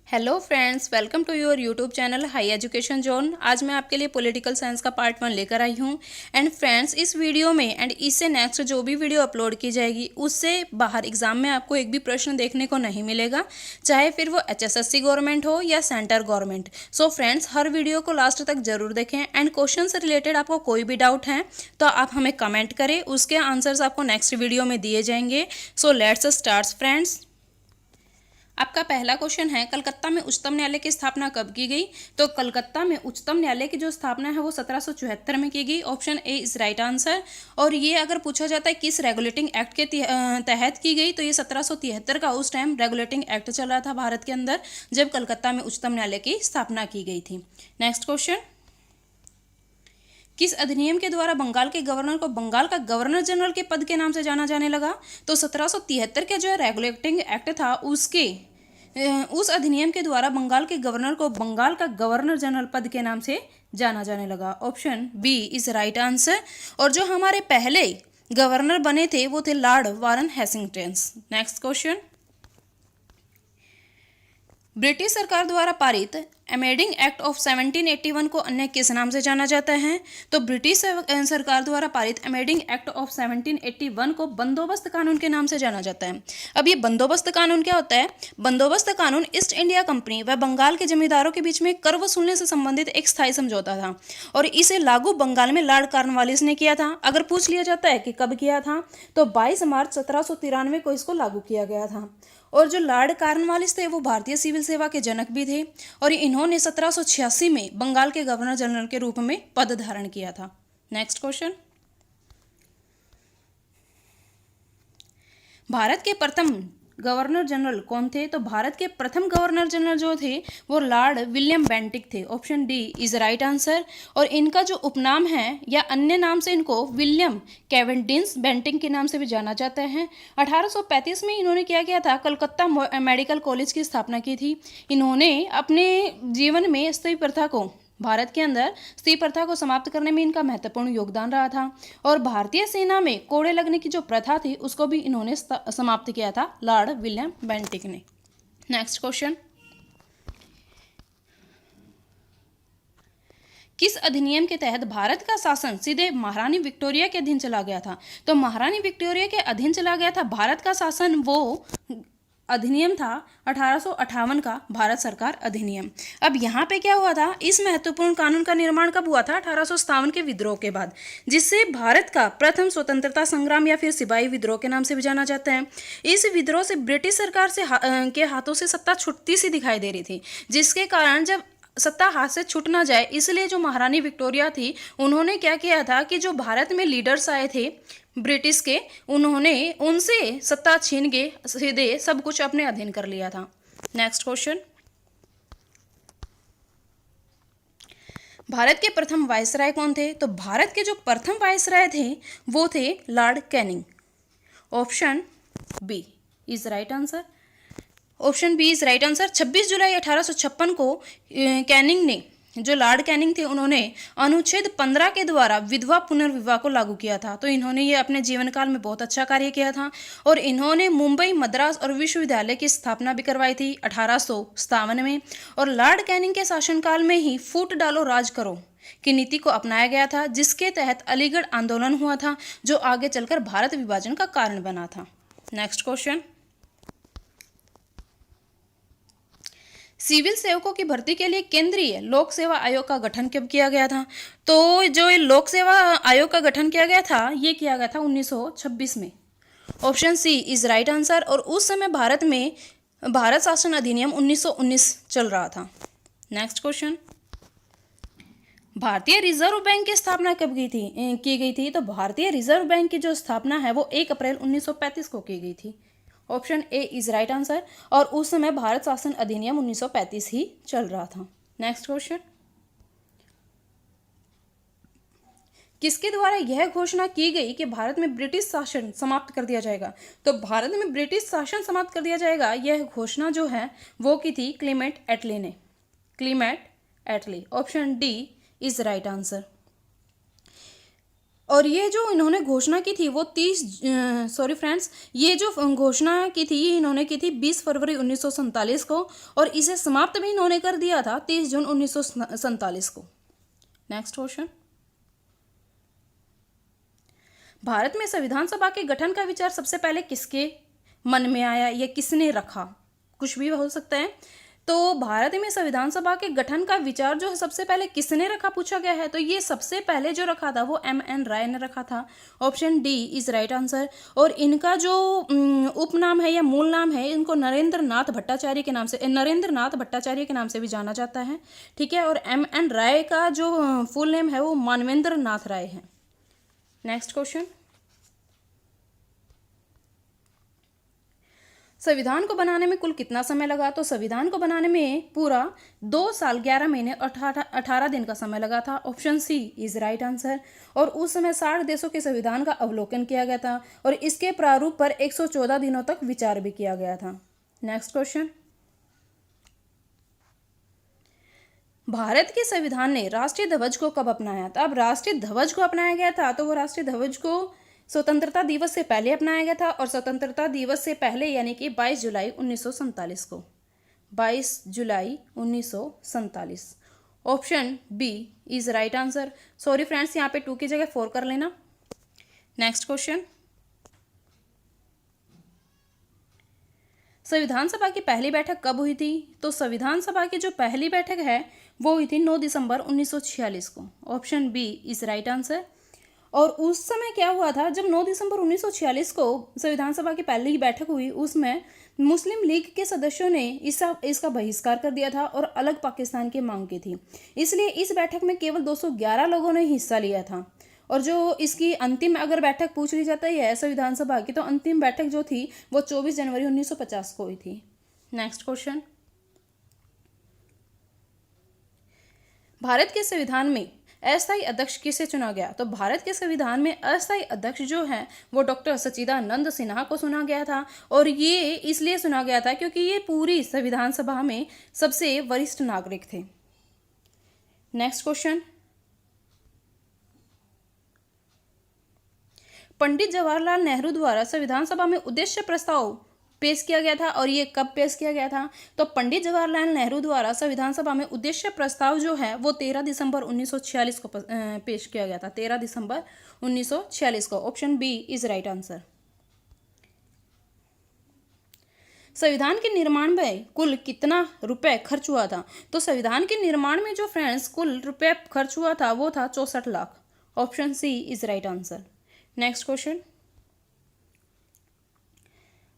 Hello friends, welcome to your YouTube channel high education zone. आज मैं आपके लिए पॉलिटिकल साइंस का पार्ट 1 लेकर आई हूँ। एंड फ्रेंड्स, इस वीडियो में एंड इससे नेक्स्ट जो भी वीडियो अपलोड की जाएगी उससे बाहर एग्जाम में आपको एक भी प्रश्न देखने को नहीं मिलेगा, चाहे फिर वो एचएसएससी गवर्नमेंट हो या सेंटर गवर्नमेंट। सो फ्रेंड्स, हर वीडियो को लास्ट तक जरूर देखें। एंड क्वेश्चन से रिलेटेड आपको कोई भी डाउट है तो आप हमें कमेंट करें, उसके आंसर्स आपको नेक्स्ट वीडियो में दिए जाएंगे। So let's start friends. आपका पहला क्वेश्चन है, कलकत्ता में उच्चतम न्यायालय की स्थापना कब की गई? तो कलकत्ता में उच्चतम न्यायालय की जो स्थापना है वो 1774 में की गई। Option A is right answer. और ये अगर पूछा जाता है किस रेगुलेटिंग एक्ट के तहत की गई, तो ये 1773 का उस टाइम रेगुलेटिंग एक्ट चल रहा था भारत के अंदर, जब कलकत्ता में उच्चतम न्यायालय की स्थापना की गई थी। नेक्स्ट क्वेश्चन, किस अधिनियम के द्वारा बंगाल के गवर्नर को बंगाल का गवर्नर जनरल के पद के नाम से जाना जाने लगा? तो 1773 के जो रेगुलेटिंग एक्ट था उस अधिनियम के द्वारा बंगाल के गवर्नर को बंगाल का गवर्नर जनरल पद के नाम से जाना जाने लगा। Option B is right answer. और जो हमारे पहले गवर्नर बने थे वो थे Lord Warren Hastings. Next question, British सरकार द्वारा पारित अमेंडिंग एक्ट ऑफ 1781 को अन्य किस नाम से जाना जाता है? तो ब्रिटिश सरकार द्वारा पारित अमेंडिंग एक्ट ऑफ 1781 को बंदोबस्त कानून के नाम से जाना जाता है। अब ये बंदोबस्त कानून क्या होता है? बंदोबस्त कानून ईस्ट इंडिया कंपनी व बंगाल के जमींदारों के बीच में कर वसूलने से संबंधित एक स्थायी समझौता था और इसे लागू बंगाल में लॉर्ड कॉर्नवालिस ने किया था। अगर पूछ लिया जाता है कि कब किया था, तो 22 मार्च 1793 को इसको लागू किया गया था। और जो लॉर्ड कॉर्नवालिस थे वो भारतीय सिविल सेवा के जनक भी थे और इन्होंने 1786 में बंगाल के गवर्नर जनरल के रूप में पद धारण किया था। नेक्स्ट क्वेश्चन, भारत के प्रथम गवर्नर जनरल कौन थे? तो भारत के प्रथम गवर्नर जनरल जो थे वो लॉर्ड विलियम बेंटिक थे। Option D is right answer. और इनका जो उपनाम है या अन्य नाम से इनको विलियम कैवेंडिश बेंटिक के नाम से भी जाना जाता है। 1835 में इन्होंने क्या किया था? कलकत्ता मेडिकल कॉलेज की स्थापना की थी। इन्होंने अपने जीवन में स्त्री प्रथा को भारत के अंदर स्त्री प्रथा को समाप्त करने में इनका महत्वपूर्ण योगदान रहा था और भारतीय सेना में कोड़े लगने की जो प्रथा थी उसको भी इन्होंने समाप्त किया था, लॉर्ड विलियम बेंटिक ने। नेक्स्ट क्वेश्चन, किस अधिनियम के तहत भारत का शासन सीधे महारानी विक्टोरिया के अधीन चला गया था? तो महारानी विक्टोरिया के अधीन चला गया था भारत का शासन, वो अधिनियम था 1858 का भारत सरकार अधिनियम। अब यहाँ पे क्या हुआ था? इस महत्वपूर्ण कानून का निर्माण कब हुआ था? 1857 के विद्रोह के बाद, जिससे भारत का प्रथम स्वतंत्रता संग्राम या फिर सिपाही विद्रोह के नाम से भी जाना जाता है। इस विद्रोह से ब्रिटिश सरकार के हाथों से सत्ता छुटती सी दिखाई दे रही थी, जिसके कारण जब सत्ता हाथ से छूट ना जाए इसलिए जो महारानी विक्टोरिया थी उन्होंने क्या किया था कि जो भारत में लीडर्स आए थे ब्रिटिश के, उन्होंने उनसे सत्ता छीन के सीधे सब कुछ अपने अधीन कर लिया था। नेक्स्ट क्वेश्चन, भारत के प्रथम वायसराय कौन थे? तो भारत के जो प्रथम वायसराय थे वो थे Lord Canning. Option B is right answer. Option B is right answer. 26 जुलाई 1856 को कैनिंग ने, जो लॉर्ड कैनिंग थे, उन्होंने अनुच्छेद 15 के द्वारा विधवा पुनर्विवाह को लागू किया था। तो इन्होंने ये अपने जीवन काल में बहुत अच्छा कार्य किया था और इन्होंने मुंबई, मद्रास और विश्वविद्यालय की स्थापना भी करवाई थी 1857 में। और लॉर्ड कैनिंग के शासनकाल में ही फूट डालो राज करो की नीति को अपनाया गया था, जिसके तहत अलीगढ़ आंदोलन हुआ था जो आगे चलकर भारत विभाजन का कारण बना था। नेक्स्ट क्वेश्चन, सिविल सेवकों की भर्ती के लिए केंद्रीय लोक सेवा आयोग का गठन कब किया गया था? तो जो लोक सेवा आयोग का गठन किया गया था ये किया गया था 1926 में। Option C is right answer. और उस समय भारत में भारत शासन अधिनियम 1919 चल रहा था। नेक्स्ट क्वेश्चन, भारतीय रिजर्व बैंक की स्थापना कब की गई थी? तो भारतीय रिजर्व बैंक की जो स्थापना है वो 1 अप्रैल 1935 को की गई थी। Option A is right answer. और उस समय भारत शासन अधिनियम 1935 ही चल रहा था। नेक्स्ट क्वेश्चन, किसके द्वारा यह घोषणा की गई कि भारत में ब्रिटिश शासन समाप्त कर दिया जाएगा? तो भारत में ब्रिटिश शासन समाप्त कर दिया जाएगा, यह घोषणा जो है वो की थी क्लीमेंट एटली ने। Clement Attlee. Option D is right answer. और ये जो इन्होंने घोषणा की थी वो ये जो घोषणा की थी ये इन्होंने की थी 20 फरवरी 1947 को, और इसे समाप्त भी इन्होंने कर दिया था 30 जून 1947 को। नेक्स्ट क्वेश्चन, भारत में संविधान सभा के गठन का विचार सबसे पहले किसके मन में आया या किसने रखा? कुछ भी हो सकता है। तो भारत में संविधान सभा के गठन का विचार जो है सबसे पहले किसने रखा पूछा गया है, तो ये सबसे पहले जो रखा था वो एम.एन. राय ने रखा था। Option D is right answer. और इनका जो उपनाम है या मूल नाम है, इनको नरेंद्र नाथ भट्टाचार्य के नाम से भी जाना जाता है। ठीक है, और एम.एन. राय का जो फुल नेम है वो मानवेंद्र नाथ राय है। नेक्स्ट क्वेश्चन, संविधान को बनाने में कुल कितना समय लगा? तो संविधान को बनाने में पूरा 2 साल 11 महीने 18 दिन का समय लगा था। Option C is right answer. और उस समय 60 देशों के संविधान का अवलोकन किया गया था और इसके प्रारूप पर 114 दिनों तक विचार भी किया गया था। नेक्स्ट क्वेश्चन, भारत के संविधान ने राष्ट्रीय ध्वज को कब अपनाया था? अब राष्ट्रीय ध्वज को अपनाया गया था तो वो राष्ट्रीय ध्वज को स्वतंत्रता दिवस से पहले अपनाया गया था, और स्वतंत्रता दिवस से पहले यानी कि 22 जुलाई 1947 को। 22 जुलाई 1947। Option B is right answer. Sorry friends, यहाँ पे 2 की जगह 4 कर लेना। नेक्स्ट क्वेश्चन, संविधान सभा की पहली बैठक कब हुई थी? तो संविधान सभा की जो पहली बैठक है वो हुई थी 9 दिसंबर 1946 को। Option B is right answer. और उस समय क्या हुआ था, जब 9 दिसंबर 1946 को संविधान सभा की पहली बैठक हुई, उसमें मुस्लिम लीग के सदस्यों ने इसका बहिष्कार कर दिया था और अलग पाकिस्तान की मांग की थी। इसलिए इस बैठक में केवल 211 लोगों ने हिस्सा लिया था। और जो इसकी अंतिम अगर बैठक पूछ ली जाती है संविधान सभा की, तो अंतिम बैठक जो थी वो 24 जनवरी 1950 को हुई थी। नेक्स्ट क्वेश्चन, भारत के संविधान में अस्थायी अध्यक्ष किसे चुना गया? तो भारत के संविधान में अस्थायी अध्यक्ष जो है वो डॉक्टर सच्चिदानंद सिन्हा को चुना गया था। और ये इसलिए चुना गया था क्योंकि ये पूरी संविधान सभा में सबसे वरिष्ठ नागरिक थे। नेक्स्ट क्वेश्चन, पंडित जवाहरलाल नेहरू द्वारा संविधान सभा में उद्देश्य प्रस्ताव पेश किया गया था, और ये कब पेश किया गया था? तो पंडित जवाहरलाल नेहरू द्वारा संविधान सभा में उद्देश्य प्रस्ताव जो है वो 13 दिसंबर 1946 को पेश किया गया था। 13 दिसंबर 1946 को। Option B is right answer. संविधान के निर्माण में कुल कितना रुपए खर्च हुआ था? तो संविधान के निर्माण में जो फ्रेंड्स कुल रुपए खर्च हुआ था वो था 64 lakh. Option C is right answer. Next question,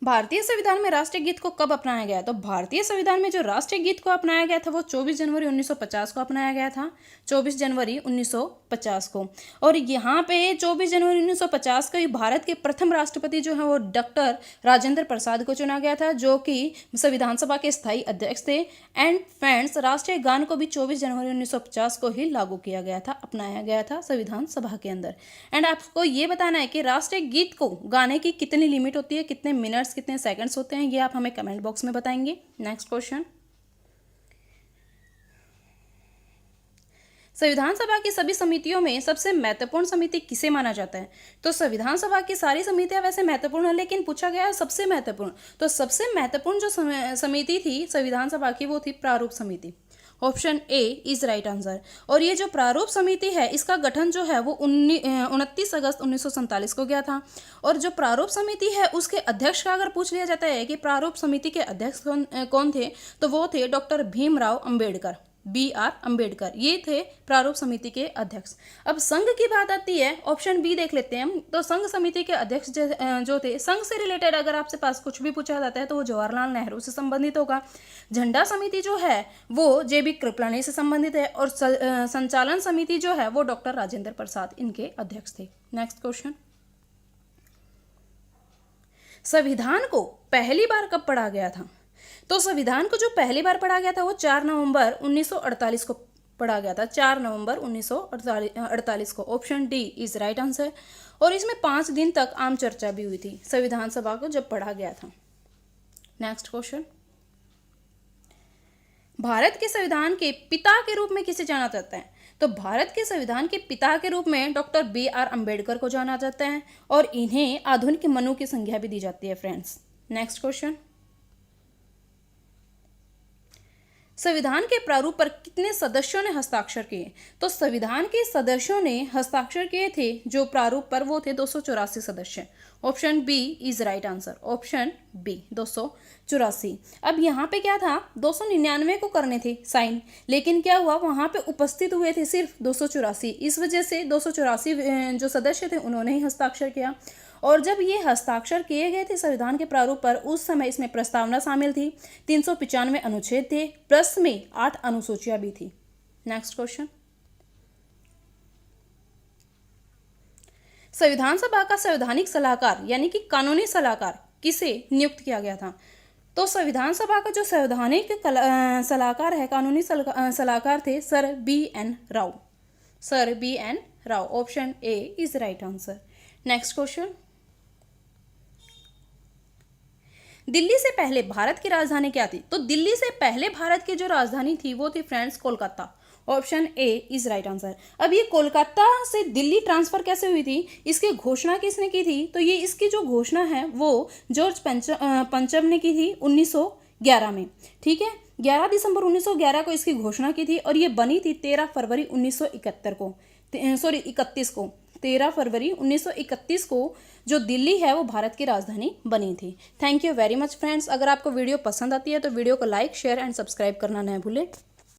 भारतीय संविधान में राष्ट्रीय गीत को कब अपनाया गया? तो भारतीय संविधान में जो राष्ट्रीय गीत को अपनाया गया था वो 24 जनवरी 1950 को अपनाया गया था। 24 जनवरी 1950 को। और यहाँ पे 24 जनवरी 1950 को ही भारत के प्रथम राष्ट्रपति जो है वो डॉक्टर राजेंद्र प्रसाद को चुना गया था, जो कि संविधान सभा के स्थायी अध्यक्ष थे। एंड फ्रेंड्स, राष्ट्रीय गान को भी 24 जनवरी 1950 को ही लागू किया गया था, अपनाया गया था संविधान सभा के अंदर। एंड आपको ये बताना है कि राष्ट्रीय गीत को गाने की कितनी लिमिट होती है, कितने मिनट्स कितने सेकंड्स होते हैं, ये आप हमें कमेंट बॉक्स में बताएंगे। नेक्स्ट क्वेश्चन, संविधान सभा की सभी समितियों में सबसे महत्वपूर्ण समिति किसे माना जाता है? तो संविधान सभा की सारी समितियां वैसे महत्वपूर्ण है, लेकिन पूछा गया है सबसे महत्वपूर्ण। तो सबसे महत्वपूर्ण जो समिति थी संविधान सभा की वो थी प्रारूप समिति। Option A is right answer. और ये जो प्रारूप समिति है इसका गठन जो है वो 29 अगस्त 1947 को गया था। और जो प्रारूप समिति है उसके अध्यक्ष का अगर पूछ लिया जाता है कि प्रारूप समिति के अध्यक्ष कौन थे, तो वो थे डॉक्टर भीमराव अंबेडकर, BR अंबेडकर। ये थे प्रारूप समिति के अध्यक्ष। अब संघ की बात आती है, ऑप्शन बी देख लेते हैं हम। तो संघ समिति के अध्यक्ष जो थे, संघ से रिलेटेड अगर आपसे पास कुछ भी पूछा जाता है तो वो जवाहरलाल नेहरू से संबंधित होगा। झंडा समिति जो है वो JB कृपलानी से संबंधित है। और संचालन समिति जो है वो डॉक्टर राजेंद्र प्रसाद इनके अध्यक्ष थे। नेक्स्ट क्वेश्चन, संविधान को पहली बार कब पढ़ा गया था? तो संविधान को जो पहली बार पढ़ा गया था वो 4 नवंबर 1948 को पढ़ा गया था। 4 नवंबर 1948 को। Option D is right answer. और इसमें 5 दिन तक आम चर्चा भी हुई थी संविधान सभा को जब पढ़ा गया था। नेक्स्ट क्वेश्चन, भारत के संविधान के पिता के रूप में किसे जाना जाता है? तो भारत के संविधान के पिता के रूप में डॉक्टर B.R. अम्बेडकर को जाना जाता है और इन्हें आधुनिक मनु की संज्ञा भी दी जाती है फ्रेंड्स। नेक्स्ट क्वेश्चन, संविधान के प्रारूप पर कितने सदस्यों ने हस्ताक्षर किए? तो संविधान के सदस्यों ने हस्ताक्षर किए थे जो प्रारूप पर, वो थे 284 सदस्य। Option B is right answer, option B 284। अब यहाँ पे क्या था, 299 को करने थे साइन, लेकिन क्या हुआ, वहाँ पे उपस्थित हुए थे सिर्फ 284, इस वजह से 284 जो सदस्य थे उन्होंने ही हस्ताक्षर किया। और जब ये हस्ताक्षर किए गए थे संविधान के प्रारूप पर, उस समय इसमें प्रस्तावना शामिल थी, 395 अनुच्छेद थे, प्लस में 8 अनुसूचियां भी थी। नेक्स्ट क्वेश्चन, संविधान सभा का संवैधानिक सलाहकार यानी कि कानूनी सलाहकार किसे नियुक्त किया गया था? तो संविधान सभा का जो संवैधानिक सलाहकार है, कानूनी सलाहकार थे sir B.N. Rao, sir B.N. Rao. Option A is right answer. Next question, Delhi से पहले भारत की राजधानी क्या थी? तो दिल्ली से पहले भारत की जो राजधानी थी वो थी friends Kolkata. Option A is right answer. अब ये कोलकाता से दिल्ली ट्रांसफर कैसे हुई थी, इसकी घोषणा किसने की थी? तो ये इसकी जो घोषणा है वो जॉर्ज पंचम ने की थी 1911 में। ठीक है, 11 दिसंबर 1911 को इसकी घोषणा की थी और ये बनी थी 13 फरवरी 1931 को, 31 को, 13 फरवरी 1931 को जो दिल्ली है वो भारत की राजधानी बनी थी। Thank you very much friends. अगर आपको वीडियो पसंद आती है तो वीडियो को लाइक, शेयर एंड सब्सक्राइब करना न भूलें।